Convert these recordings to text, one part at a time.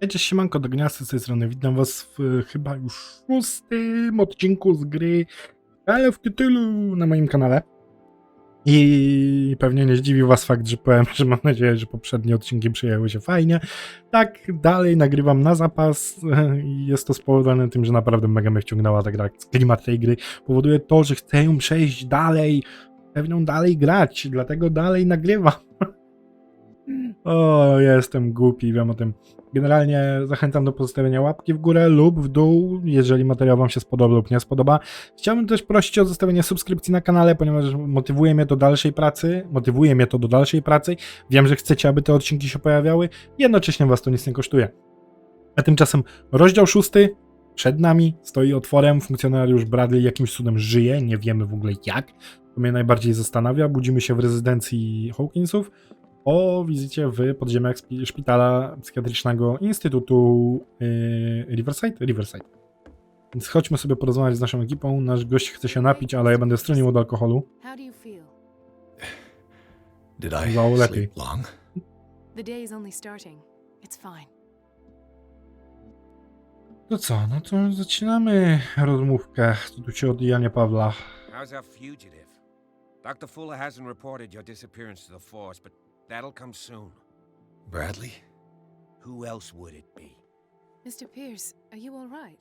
Cześć, siemanko, do gniazda z tej strony. Witam was w chyba już szóstym odcinku z gry Call of Cthulhu na moim kanale. I pewnie nie zdziwił was fakt, że powiem, że mam nadzieję, że poprzednie odcinki przyjęły się fajnie. Tak, dalej nagrywam na zapas i jest to spowodowane tym, że naprawdę mega mnie wciągnęła ta gra. Klimat tej gry powoduje to, że chcę ją przejść dalej, chcę w nią dalej grać, dlatego dalej nagrywam. O, jestem głupi, wiem o tym. Generalnie zachęcam do pozostawienia łapki w górę lub w dół, jeżeli materiał wam się spodoba lub nie spodoba. Chciałbym też prosić o zostawienie subskrypcji na kanale, ponieważ motywuje mnie to do dalszej pracy. Wiem, że chcecie, aby te odcinki się pojawiały, jednocześnie was to nic nie kosztuje. A tymczasem rozdział 6 przed nami, stoi otworem, funkcjonariusz Bradley jakimś cudem żyje, nie wiemy w ogóle jak. To mnie najbardziej zastanawia. Budzimy się w rezydencji Hawkinsów o wizycie w podziemiach szpitala psychiatrycznego Instytutu Riverside. Więc chodźmy sobie porozmawiać z naszą ekipą. Nasz gość chce się napić, ale ja będę stronił od alkoholu. Did I Było lepiej. sleep long? The day is only starting. It's fine. To co, no to zaczynamy rozmówkę. Co tu się odjanie Pawła? How's our fugitive? Dr. Fuller hasn't reported your disappearance to the force, but that'll come soon. Bradley? Who else would it be? Mr. Pierce, are you all right?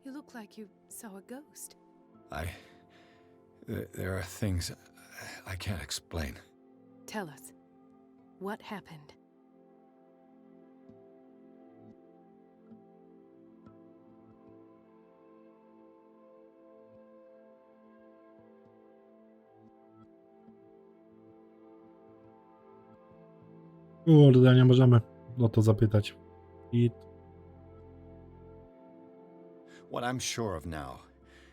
You look like you saw a ghost. There are things I can't explain. Tell us. What happened? Kurde, nie możemy o to zapytać. I What I'm sure of now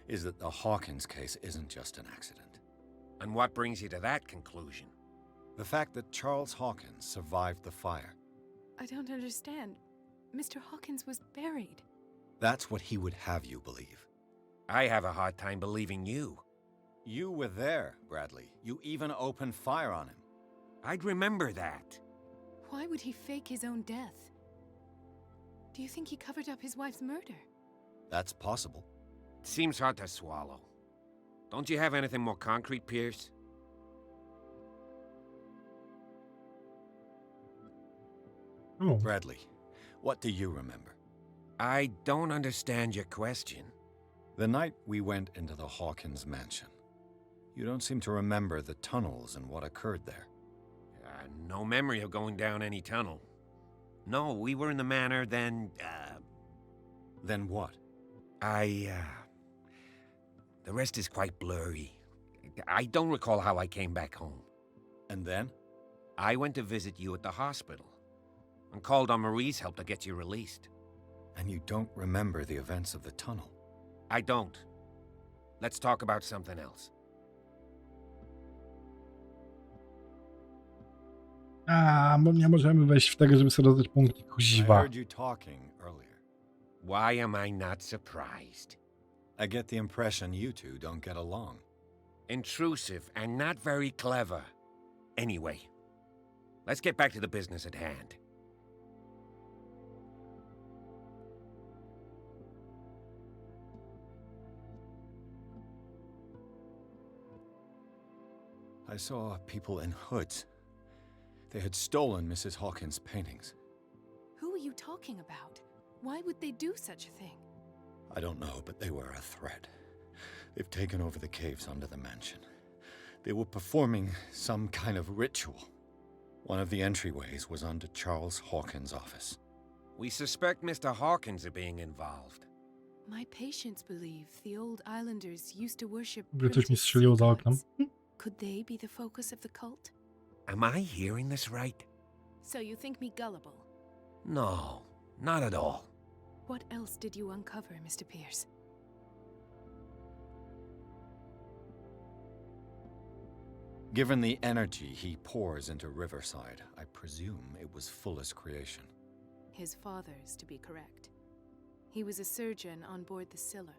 is that the Hawkins case isn't just an accident. And what brings you to that conclusion? The fact that Charles Hawkins survived the fire. I don't understand. Mr. Hawkins was buried. That's what he would have you believe. I have a hard time believing you. You were there, Bradley. You even opened fire on him. I'd remember that. Why would he fake his own death? Do you think he covered up his wife's murder? That's possible. It seems hard to swallow. Don't you have anything more concrete, Pierce? o, Bradley, what do you remember? I don't understand your question. The night we went into the Hawkins mansion. You don't seem to remember the tunnels and what occurred there. No memory of going down any tunnel. No, we were in the manor, then, Then what? The rest is quite blurry. I don't recall how I came back home. And then? I went to visit you at the hospital and called on Marie's help to get you released. And you don't remember the events of the tunnel. I don't. Let's talk about something else. bo nie możemy wejść w tego, żeby sobie rozdać punkty. I Kuźwa. heard you talking earlier. Why am I not surprised? I get the impression you two don't get along. Intrusive and not very clever. Anyway, let's get back to the business at hand. I saw people in hoods. They had stolen Mrs. Hawkins' paintings. Who are you talking about? Why would they do such a thing? I don't know, but they were a threat. They've taken over the caves under the mansion. They were performing some kind of ritual. One of the entryways was under Charles Hawkins' office. We suspect Mr. Hawkins of being involved. My patients believe the old islanders used to worship Że coś mi primitive strzeliło za sea oknem. gods. Could they be the focus of the cult? Am I hearing this right? So you think me gullible? No, not at all. What else did you uncover, Mr. Pierce? Given the energy he pours into Riverside, I presume it was Fuller's creation. His father's, to be correct. He was a surgeon on board the Scylla.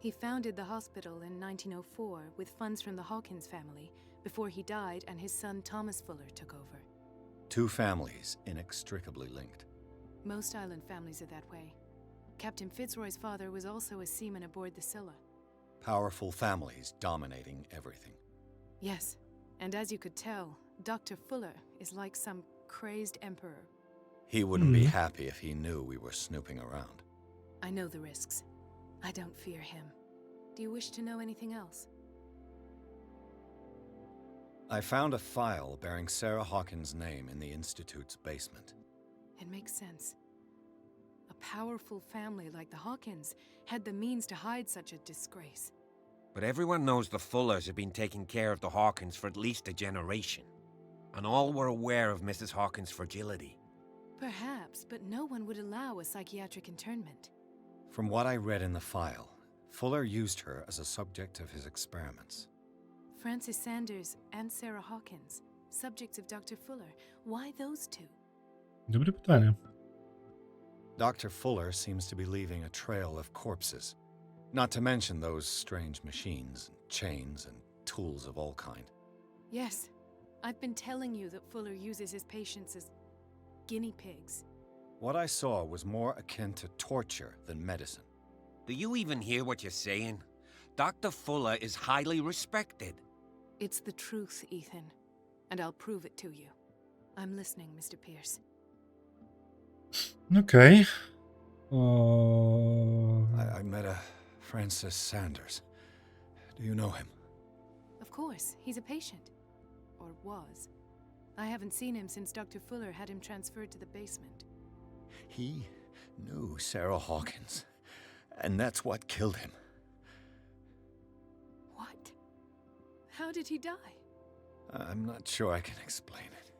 He founded the hospital in 1904 with funds from the Hawkins family before he died and his son Thomas Fuller took over. Two families inextricably linked. Most island families are that way. Captain Fitzroy's father was also a seaman aboard the Scylla. Powerful families dominating everything. Yes, and as you could tell, Dr. Fuller is like some crazed emperor. He wouldn't be happy if he knew we were snooping around. I know the risks. I don't fear him. Do you wish to know anything else? I found a file bearing Sarah Hawkins' name in the Institute's basement. It makes sense. A powerful family like the Hawkins had the means to hide such a disgrace. But everyone knows the Fullers have been taking care of the Hawkins for at least a generation. And all were aware of Mrs. Hawkins' fragility. Perhaps, but no one would allow a psychiatric internment. From what I read in the file, Fuller used her as a subject of his experiments. Francis Sanders and Sarah Hawkins, subjects of Dr. Fuller. Why those two? Dobre pytanie. Dr. Fuller seems to be leaving a trail of corpses. Not to mention those strange machines, chains, and tools of all kind. Yes, I've been telling you that Fuller uses his patients as guinea pigs. What I saw was more akin to torture than medicine. Do you even hear what you're saying? Dr. Fuller is highly respected. It's the truth, Ethan, and I'll prove it to you. I'm listening, Mr. Pierce. Okej. I met a Francis Sanders. Do you know him? Of course, he's a patient. Or was. I haven't seen him since Dr. Fuller had him transferred to the basement. He knew Sarah Hawkins, and that's what killed him. What? How did he die? I'm not sure I can explain it.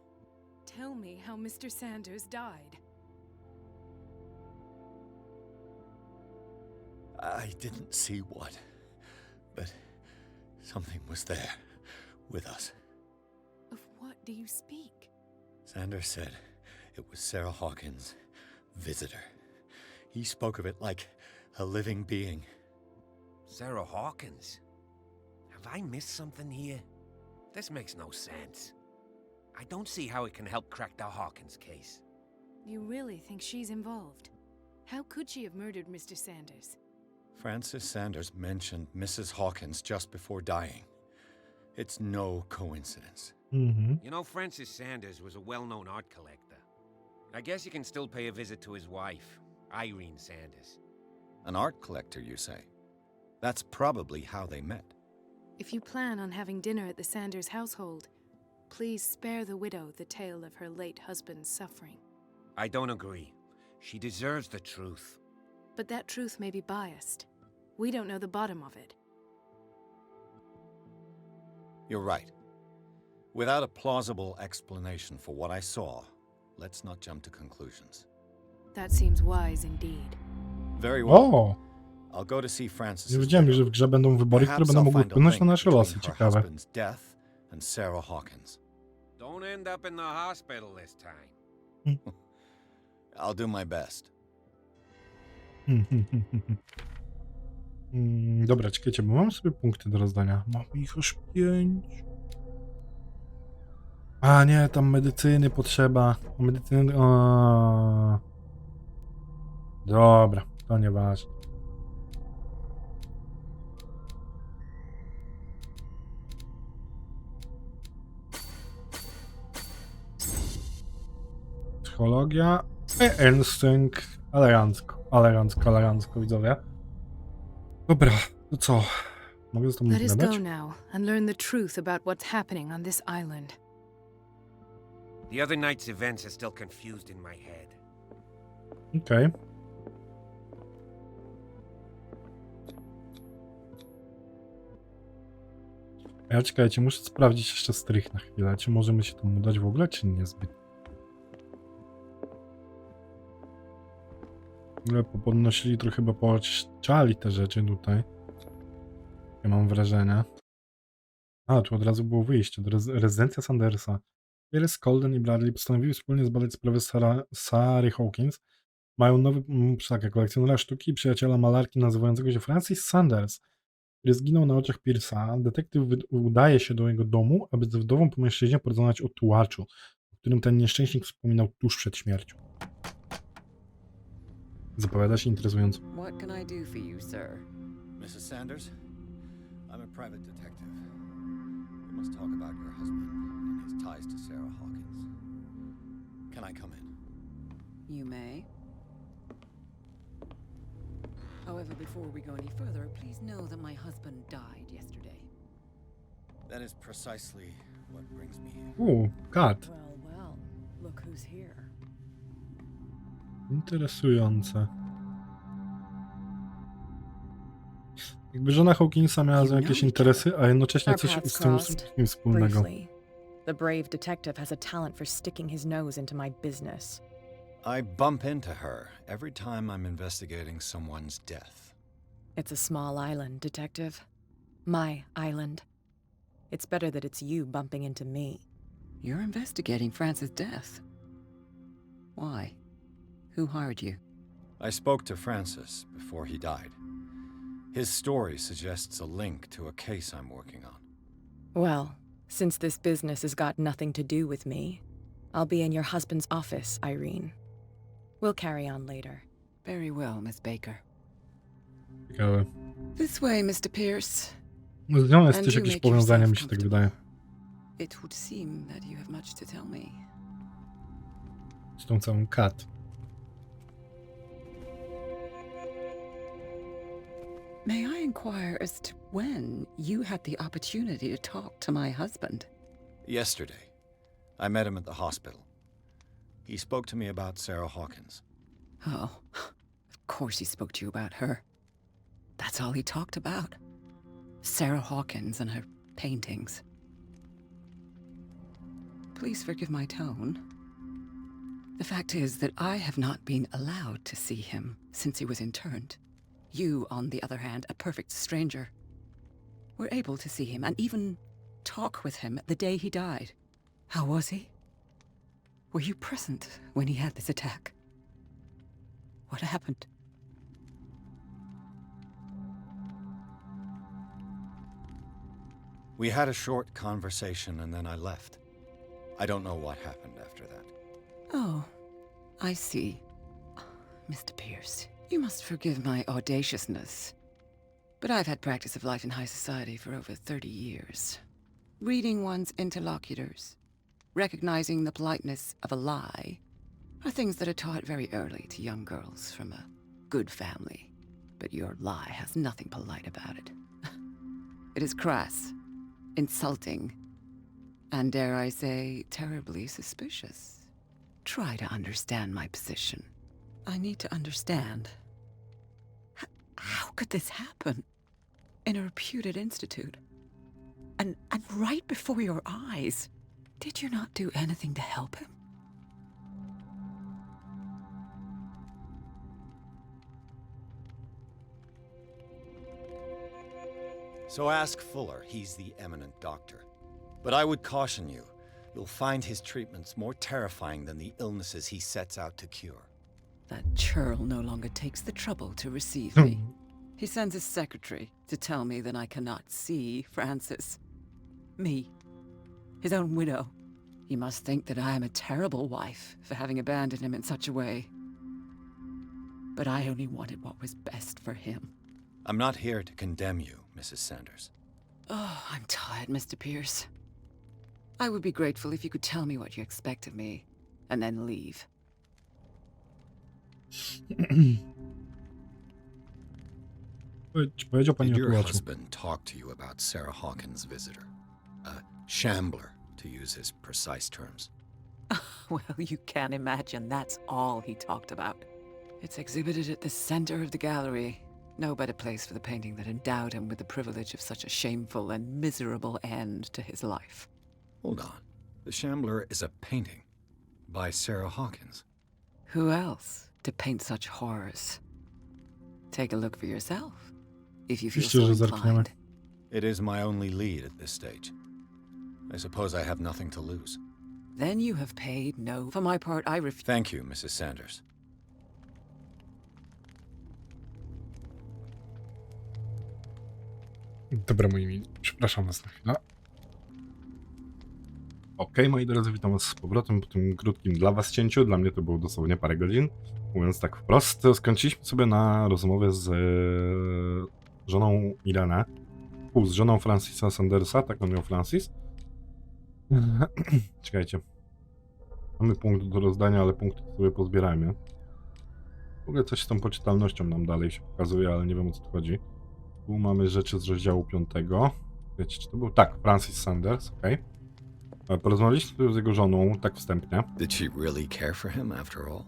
Tell me how Mr. Sanders died. I didn't see what, but something was there with us. Of what do you speak? Sanders said it was Sarah Hawkins' visitor. He spoke of it like a living being. Sarah Hawkins? Have I missed something here? This makes no sense. I don't see how it can help crack the Hawkins case. You really think she's involved? How could she have murdered Mr. Sanders? Francis Sanders mentioned Mrs. Hawkins just before dying. It's no coincidence. Mhm. You know, Francis Sanders was a well-known art collector. I guess you can still pay a visit to his wife, Irene Sanders. An art collector, you say? That's probably how they met. If you plan on having dinner at the Sanders household, please spare the widow the tale of her late husband's suffering. I don't agree. She deserves the truth. But that truth may be biased. We don't know the bottom of it. You're right. Without a plausible explanation for what I saw, let's not jump to conclusions. That seems wise indeed. Very well. O! I'll go to see Francis. Nie wiedziałem, że w grze będą wybory, które będą mogły wpłynąć na nasze losy. Ciekawe. Death and Sarah Hawkins. Don't end up in the hospital this time. I'll do my best. Dobra, czekajcie, bo mam sobie punkty do rozdania. Mam ich już 5. A nie, tam medycyny potrzeba. Medycyny... O. Dobra, to nieważne. Psychologia i instynkt. Elegancko, widzowie. Dobra, to co? Mogę z tobą Let us gadać? go now and learn the truth about what's happening on this island. The other night's events are still confused in my head. Okej. Ja czekajcie, muszę sprawdzić jeszcze strych na chwilę. Czy możemy się tam udać w ogóle, czy niezbyt? W ogóle podnosili trochę, chyba poczyszczali te rzeczy tutaj. Ja mam wrażenie. A, tu od razu było wyjście. Rezydencja Sandersa. Pierce, Colden i Bradley postanowili wspólnie zbadać sprawę Sary Hawkins. Mają nowy kolekcjonera sztuki i przyjaciela malarki nazywającego się Francis Sanders, który zginął na oczach Pierce'a. Detektyw udaje się do jego domu, aby z wdową po mężczyźnie porozmawiać o Tułaczu, o którym ten nieszczęśnik wspominał tuż przed śmiercią. Zapowiada się interesująco. What can I do for you, sir? Mrs. Sanders, I'm a private detective. We must talk about your husband and his ties to Sarah Hawkins. Can I come in? You may. However, before we go any further, please know that my husband died yesterday. That is precisely what brings me here. Kat. Well, look who's here. Interesujące. Jakby żona Hawkinsa miała z nią jakieś interesy, a jednocześnie coś z tym wszystkim wspólnego. Briefly, the brave detective has a talent for sticking his nose into my business. I bump into her every time I'm investigating someone's death. It's a small island, detective. My island. It's better that it's you bumping into me. You're investigating Francis' death. Why? Who hired you? I spoke to Francis before he died. His story suggests a link to a case I'm working on. Well, since this business has got nothing to do with me, I'll be in your husband's office, Irene. We'll carry on later. Very well, Miss Baker. Ciekawe. This way, Mr. Pierce. Z nią jest And też you jakieś make powiązanie, mi yourself się tak wydaje. It would seem that you have much to tell me. Z tą całą Kat. May I inquire as to when you had the opportunity to talk to my husband? Yesterday, I met him at the hospital. He spoke to me about Sarah Hawkins. Oh, of course he spoke to you about her. That's all he talked about. Sarah Hawkins and her paintings. Please forgive my tone. The fact is that I have not been allowed to see him since he was interned. You, on the other hand, a perfect stranger, were able to see him and even talk with him the day he died. How was he? Were you present when he had this attack? What happened? We had a short conversation and then I left. I don't know what happened after that. Oh, I see. Mr. Pierce, you must forgive my audaciousness, but I've had practice of life in high society for over 30 years. Reading one's interlocutors, recognizing the politeness of a lie, are things that are taught very early to young girls from a good family. But your lie has nothing polite about it. It is crass, insulting, and dare I say, terribly suspicious. Try to understand my position. I need to understand. How could this happen? In a reputed institute? And right before your eyes? Did you not do anything to help him? So ask Fuller, he's the eminent doctor. But I would caution you, you'll find his treatments more terrifying than the illnesses he sets out to cure. That churl no longer takes the trouble to receive me. He sends his secretary to tell me that I cannot see Francis. Me, his own widow. He must think that I am a terrible wife for having abandoned him in such a way. But I only wanted what was best for him. I'm not here to condemn you, Mrs. Sanders. Oh, I'm tired, Mr. Pierce. I would be grateful if you could tell me what you expect of me, and then leave. Powiedział pani Did o your Tułaczu. husband talk to you about Sarah Hawkins' visitor? A shambler, to use his precise terms. Well, you can imagine that's all he talked about. It's exhibited at the center of the gallery. No better place for the painting that endowed him with the privilege of such a shameful and miserable end to his life. Hold on. The Shambler is a painting by Sarah Hawkins. Who else to paint such horrors? Take a look for yourself, if you feel Oczywiście, so że zerkniemy. inclined. It is my only lead at this stage. I suppose I have nothing to lose. Then you have paid no. For my part, I refuse. Thank you, Mrs. Sanders. Dobra, moi mili, przepraszam was na chwilę. Okej, moi drodzy, witam was z powrotem po tym krótkim dla was cięciu. Dla mnie to było dosłownie parę godzin. Mówiąc tak wprost, skończyliśmy sobie na rozmowie z żoną Irene. Z żoną Francisa Sandersa, tak on miał Francis. Czekajcie. Mamy punkt do rozdania, ale punkty sobie pozbierajmy. W ogóle coś z tą poczytalnością nam dalej się pokazuje, ale nie wiem, o co tu chodzi. Tu mamy rzeczy z rozdziału 5. Wiecie, czy to był? Tak, Francis Sanders, okej. Porozmawialiśmy z jego żoną, tak wstępnie. Did she really care for him after all?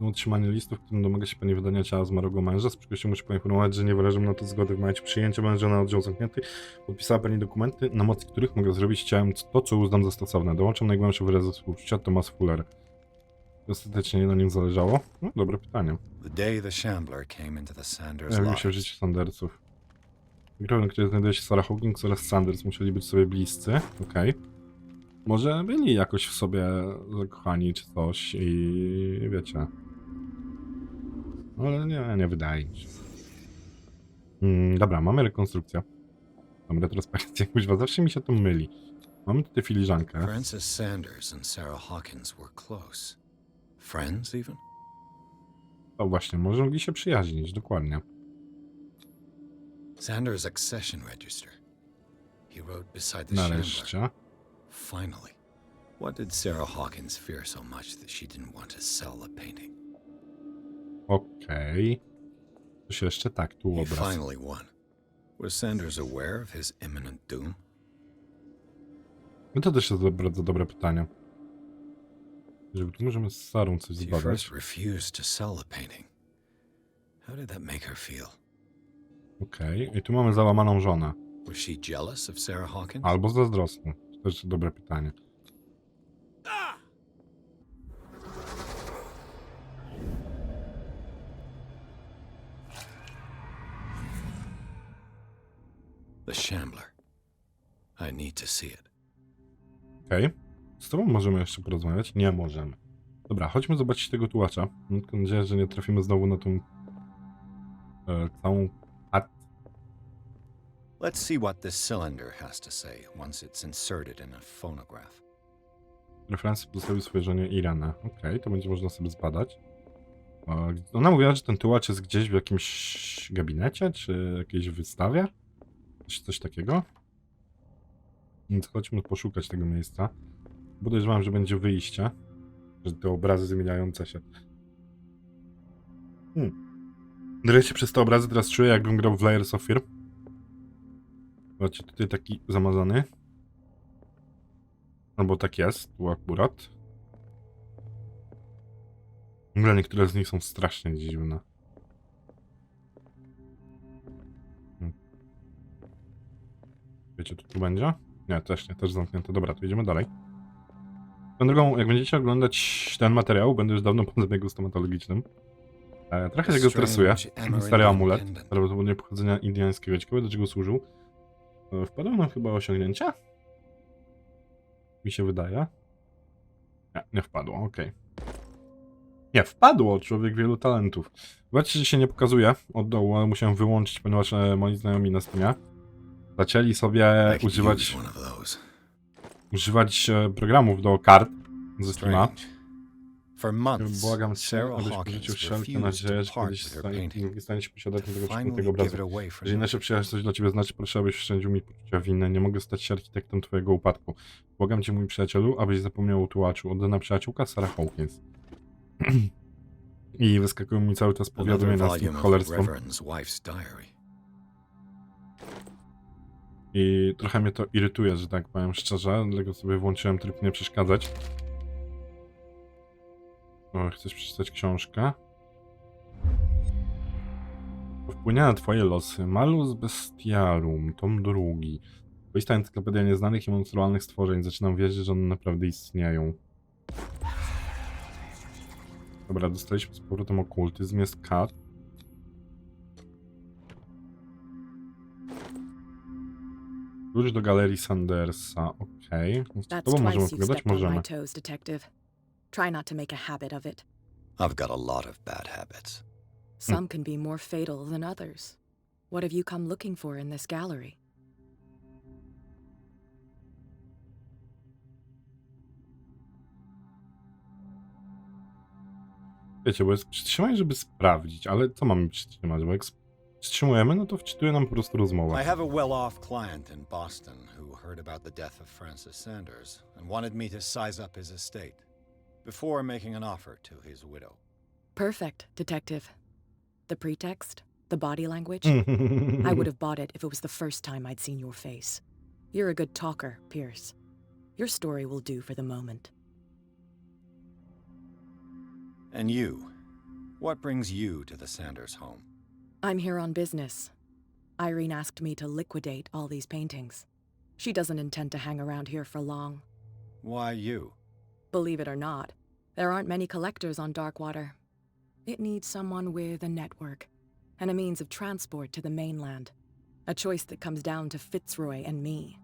Utrzymanie listu, w którym domaga się pani wydania ciała zmarłego męża. Z przykrością muszę poinformować, że nie wyrażę na to zgody w momencie przyjęcia męża na oddział zamknięty. Podpisała pani dokumenty, na mocy których mogę zrobić ciałem to, co uznam za stosowne. Dołączam najgłębsze wyrazy współczucia, Thomas Fuller. Ostatecznie nie na nim zależało? No, dobre pytanie. The day the Shambler came into the Sanders Pojawił się w lives. życiu Sandersów. Mikrofon, który znajduje się Sarah Hawkins oraz Sanders, musieli być sobie bliscy. Okej. Może byli jakoś w sobie zakochani czy coś i wiecie. Ale nie wydaje mi się. Dobra, mamy rekonstrukcję. Mam retrospekcję, kuźwa, zawsze mi się to myli. Mamy tutaj filiżankę. Francis Sanders and Sarah Hawkins were close. Friends, even? O właśnie, może mogli się przyjaźnić, dokładnie. Sanders' accession register. He wrote beside the Shambler. Nareszcie. Finally. What did Sarah Hawkins fear so much that she didn't want to sell the painting? Okej. Coś jeszcze? Tak, tu He obraz. finally won. Was Sanders aware of his imminent doom? No to też jest bardzo dobre pytanie. Żeby tu możemy z Sarą coś She zbadać. first refused to sell the painting. How did that make her feel? Okej. I tu mamy załamaną żonę. Was she jealous of Sarah Hawkins? Albo zazdrosna. To też jest dobre pytanie. The Shambler. I need to see it. Okej. Z tobą możemy jeszcze porozmawiać? Nie możemy. Dobra, chodźmy zobaczyć tego tułacza. Mam tylko nadzieję, że nie trafimy znowu na tą całą... Let's see what this cylinder has to say once it's inserted in a phonograph. Francis pozostawił swoje żonie Irene. Okej, to będzie można sobie zbadać. Ona mówiła, że ten tułacz jest gdzieś w jakimś gabinecie, czy jakiejś wystawie? Coś takiego? Więc chodźmy poszukać tego miejsca. Podejrzewam, że będzie wyjście. Że te obrazy zmieniające się. Wreszcie przez te obrazy teraz czuję, jakbym grał w Layers of Fear. Zobaczcie, tutaj taki zamazany. Albo tak jest, tu akurat. W ogóle niektóre z nich są strasznie dziwne. Wiecie, tu będzie? Nie, też nie, też zamknięte. Dobra, to idziemy dalej. Swoją drogą, jak będziecie oglądać ten materiał, będę już dawno po zabiegu stomatologicznym. Trochę tego stresuje. Stary amulet, prawdopodobnie pochodzenia indiańskiego. Ciekawe, do czego służył. Wpadło nam chyba osiągnięcie? Mi się wydaje. Nie wpadło, okej. Nie, wpadło, człowiek wielu talentów. Zobaczcie, że się nie pokazuje od dołu, ale musiałem wyłączyć, ponieważ moi znajomi na Steamie zaczęli sobie używać programów do kart ze Steama. For months, Błagam cię, Sarah abyś Hawkins porzucił wszelką refused nadzieję, to że part kiedyś with her painting. stanie się posiadaczem tego Finally przepięknego gave obrazu. it away for Jeżeli nasza przyjaźń coś dla ciebie znaczy, proszę, abyś wszędzie mi poczucia winy. Nie mogę stać się architektem twojego upadku. Błagam cię, mój przyjacielu, abyś zapomniał o tułaczu. Oddana przyjaciółka Sarah Hawkins. I wyskakują mi cały czas Another powiadomienia z tym volume of cholerstwem. Reverend's wife's diary. I trochę mnie to irytuje, że tak powiem szczerze, dlatego sobie włączyłem tryb nie przeszkadzać. O, chcesz przeczytać książkę? Wpłynie na twoje losy. Malus Bestiarum, tom 2. Swoista encyklopedia nieznanych i monstrualnych stworzeń. Zaczynam wierzyć, że one naprawdę istnieją. Dobra, dostaliśmy z powrotem okultyzm, jest kat. Klucz do galerii Sandersa, okej. Z That's tobą możemy twice you've pogadać? stepped on my Możemy. toes, detective. Try not to make a habit of it. I've got a lot of bad habits. Some can be more fatal than others. What have you come looking for in this gallery? Wiecie, bo jest przytrzymaj, żeby sprawdzić, ale co mamy przytrzymać? Bo jak wstrzymujemy, no to wczytuje nam po prostu rozmowę. I have a well-off client in Boston who heard about the death of Francis Sanders and wanted me to size up his estate before making an offer to his widow. Perfect, detective. The pretext? The body language? I would have bought it if it was the first time I'd seen your face. You're a good talker, Pierce. Your story will do for the moment. And you, what brings you to the Sanders home? I'm here on business. Irene asked me to liquidate all these paintings. She doesn't intend to hang around here for long. Why you? Believe it or not, there aren't many collectors on Darkwater. It needs someone with a network and a means of transport to the mainland. A choice that comes down to Fitzroy and me.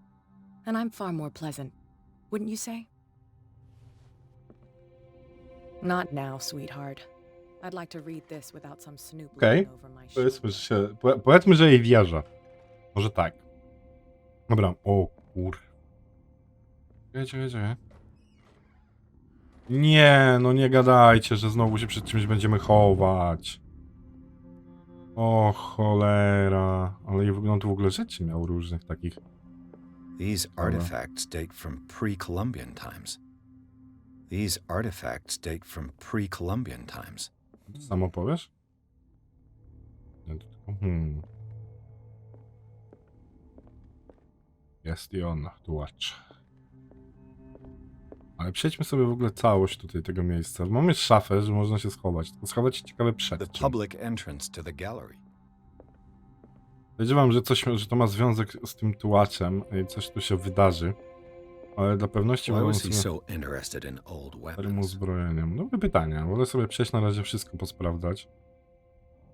And I'm far more pleasant, wouldn't you say? Not now, sweetheart. I'd like to read this without some snoop Okej, looking over my powiedzmy, że shoulder. powiedzmy, że jej wierzę. Może tak. Dobra, o kur... Wiecie. Nie, no nie gadajcie, że znowu się przed czymś będziemy chować. O cholera. Ale i wygląda w ogóle rzeczy miał różnych takich. These artifacts date from pre-Columbian times. Samo powiesz? Nie, to tylko... Jest i on, tułacz. Ale przejdźmy sobie w ogóle całość tutaj tego miejsca. Mamy szafę, że można się schować. Tylko schować się ciekawe przed The czym. public entrance to the gallery. Wiedziałem, że to ma związek z tym tułaczem i coś tu się wydarzy. Ale dla pewności Why wolę was he sobie so interested in old starym weapons? uzbrojeniem. Dobre pytanie. Wolę sobie przejść na razie wszystko posprawdzać.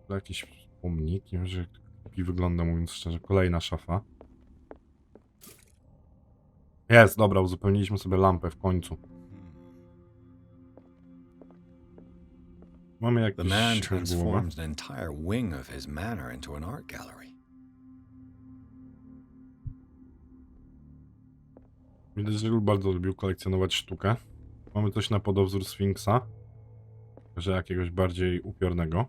To jakieś pomniki, że lepiej wygląda, mówiąc szczerze. Kolejna szafa. Jest, dobra, uzupełniliśmy sobie lampę w końcu. Mamy The jakieś man głowę. transformed an entire wing of his manor into an art gallery. Widać, że bardzo lubił kolekcjonować sztukę. Mamy coś na podobwzór Sfinksa. Że jakiegoś bardziej upiornego.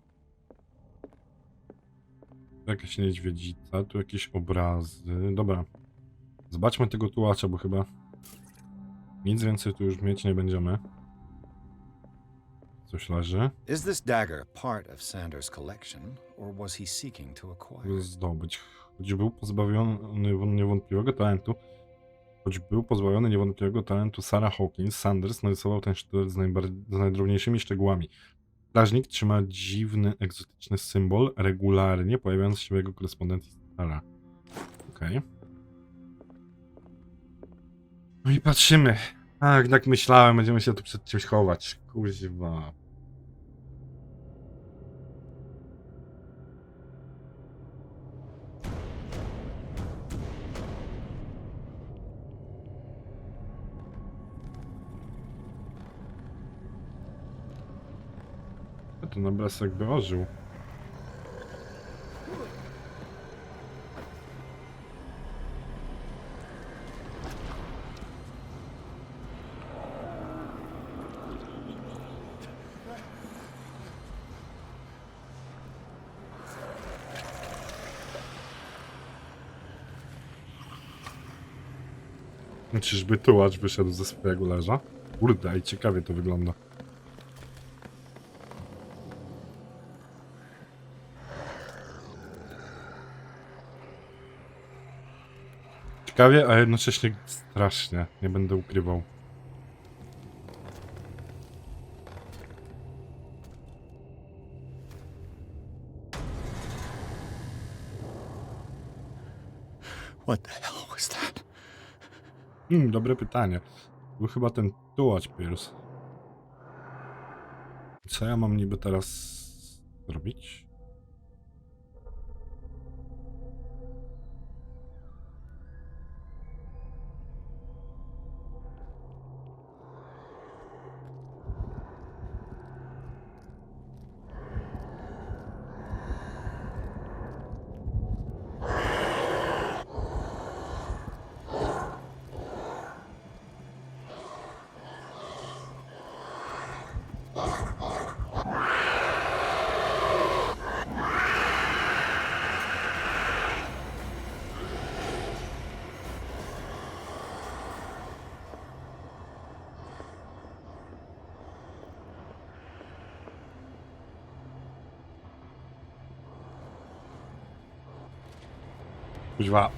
Tu jakaś niedźwiedzica, tu jakieś obrazy. Dobra. Zobaczmy tego tułacza, bo chyba nic więcej tu już mieć nie będziemy. Coś leży. Is this dagger part of Sanders' collection, or was he seeking to acquire By it? zdobyć. Choć był pozbawiony niewątpliwego talentu Sarah Hawkins, Sanders narysował ten sztylet z najdrobniejszymi szczegółami. Strażnik trzyma dziwny, egzotyczny symbol, regularnie pojawiający się w jego korespondencji Sarah. Okej. No i patrzymy. Tak, jak myślałem, będziemy się tu przed czymś chować. Kuźwa. Ten obraz jakby ożył. Czyżby tułacz wyszedł ze swojego leża? Kurde, i ciekawie to wygląda. Ciekawie, a jednocześnie strasznie. Nie będę ukrywał. What the hell was that? Dobre pytanie. Był chyba ten tułacz Pierce. Co ja mam niby teraz zrobić? Kuźwa.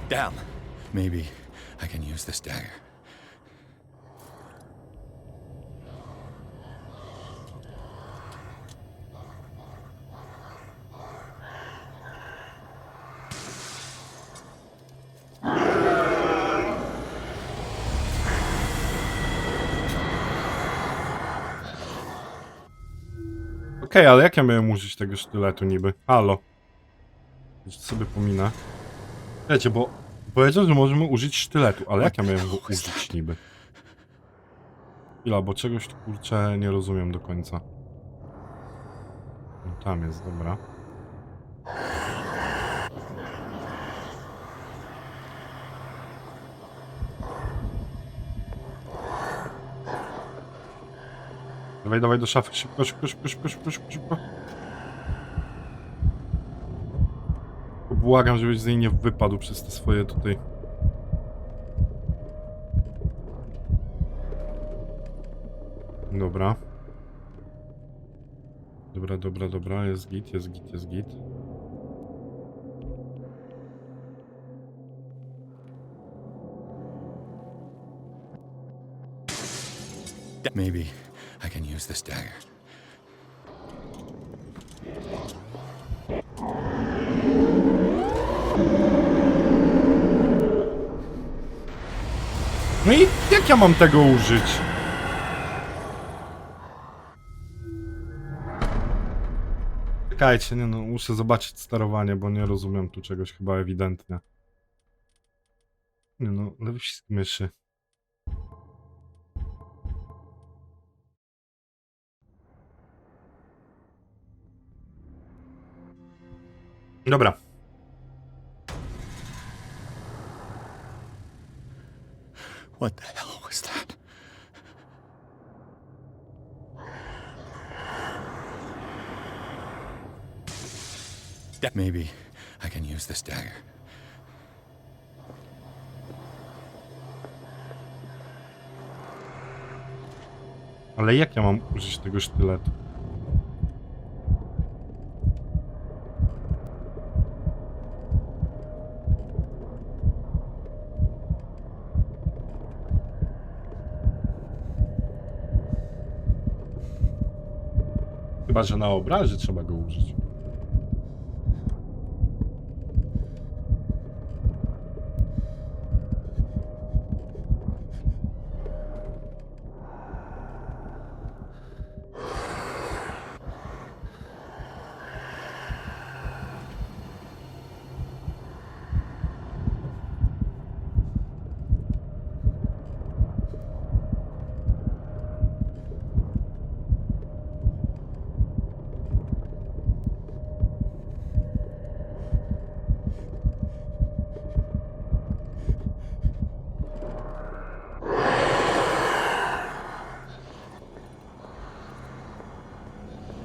Damn. Maybe I can use this dagger. Okej, ale jak ja miałem użyć tego sztyletu niby? Halo. Już sobie pominę. Wiecie, bo powiedział, że możemy użyć sztyletu, ale jak ja miałem go użyć niby? Chwila, bo czegoś tu kurczę nie rozumiem do końca. No, tam jest, dobra. Dawaj, dawaj do szafy, szybko, szybko, szybko, szybko, szybko, szybko, szybko. Błagam, żebyś z niej nie wypadł przez te swoje tutaj. Dobra. Dobra, dobra, dobra, jest git, jest git, jest git. Maybe I can use this dagger. No i jak ja mam tego użyć? Czekajcie, nie no, muszę zobaczyć sterowanie, bo nie rozumiem tu czegoś chyba ewidentnie. Nie no, lewy przycisk myszy. Dobra. What the hell was that? Maybe I can use this dagger. Ale jak ja mam użyć tego sztyletu? Chyba, że na obrazie trzeba go użyć.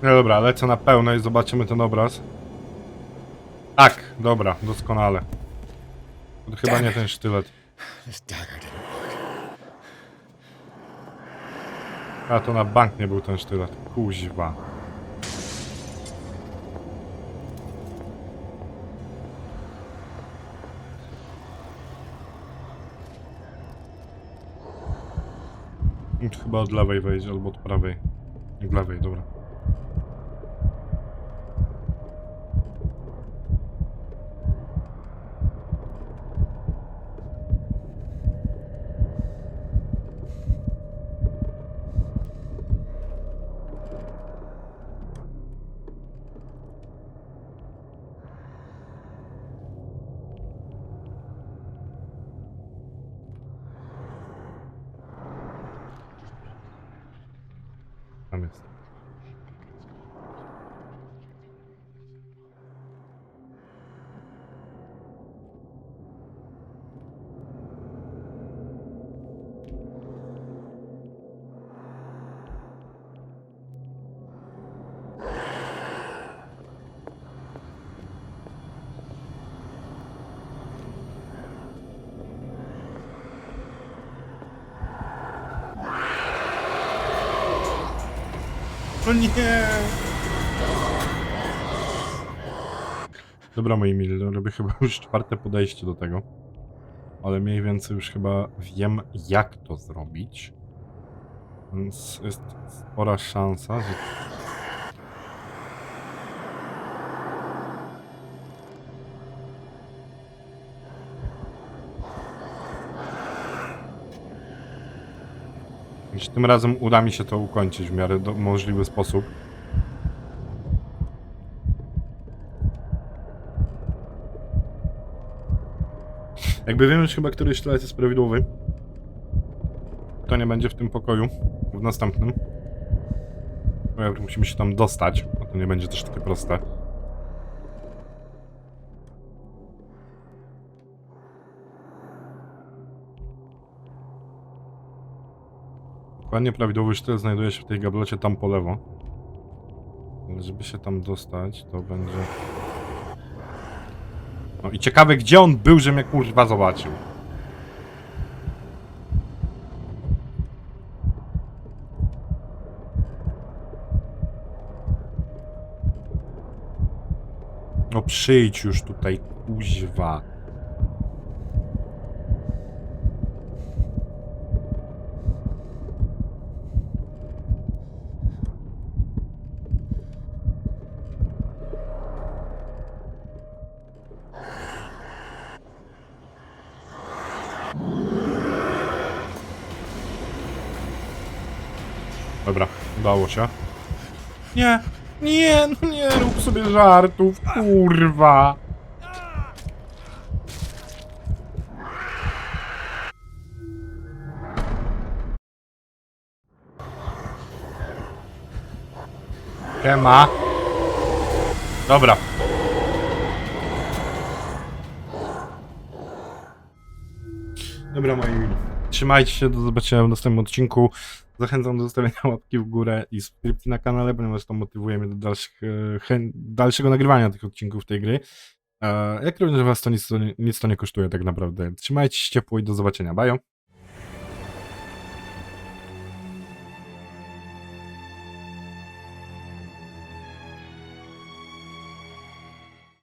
No dobra, lecę na pełno i zobaczymy ten obraz. Tak, dobra, doskonale. To chyba nie ten sztylet. This dagger didn't work. A to na bank nie był ten sztylet. Kuźwa. Chyba od lewej wejdzie, albo od prawej. Od lewej, dobra. Tam jest. nie! Dobra, moi mili, robię chyba już 4. podejście do tego. Ale mniej więcej już chyba wiem, jak to zrobić. Więc jest spora szansa, że... że tym razem uda mi się to ukończyć w miarę możliwy sposób. Jakby wiem już chyba, który sztylet jest prawidłowy. To nie będzie w tym pokoju, w następnym. Musimy się tam dostać, a to nie będzie też takie proste. Dokładnie prawidłowy sztylet znajduje się w tej gablecie tam po lewo. Ale żeby się tam dostać, to będzie... No i ciekawe, gdzie on był, że mnie kurwa zobaczył. No przyjdź już tutaj, kuźwa. Dobra, udało się. Nie, nie, no nie rób sobie żartów, kurwa. Siema. Dobra. Dobra, moi mili. Trzymajcie się, do zobaczenia w następnym odcinku. Zachęcam do zostawienia łapki w górę i subskrypcji na kanale, ponieważ to motywuje mnie do dalszego nagrywania tych odcinków tej gry. Jak również was to nic to nie kosztuje tak naprawdę. Trzymajcie się ciepło i do zobaczenia. Bajo.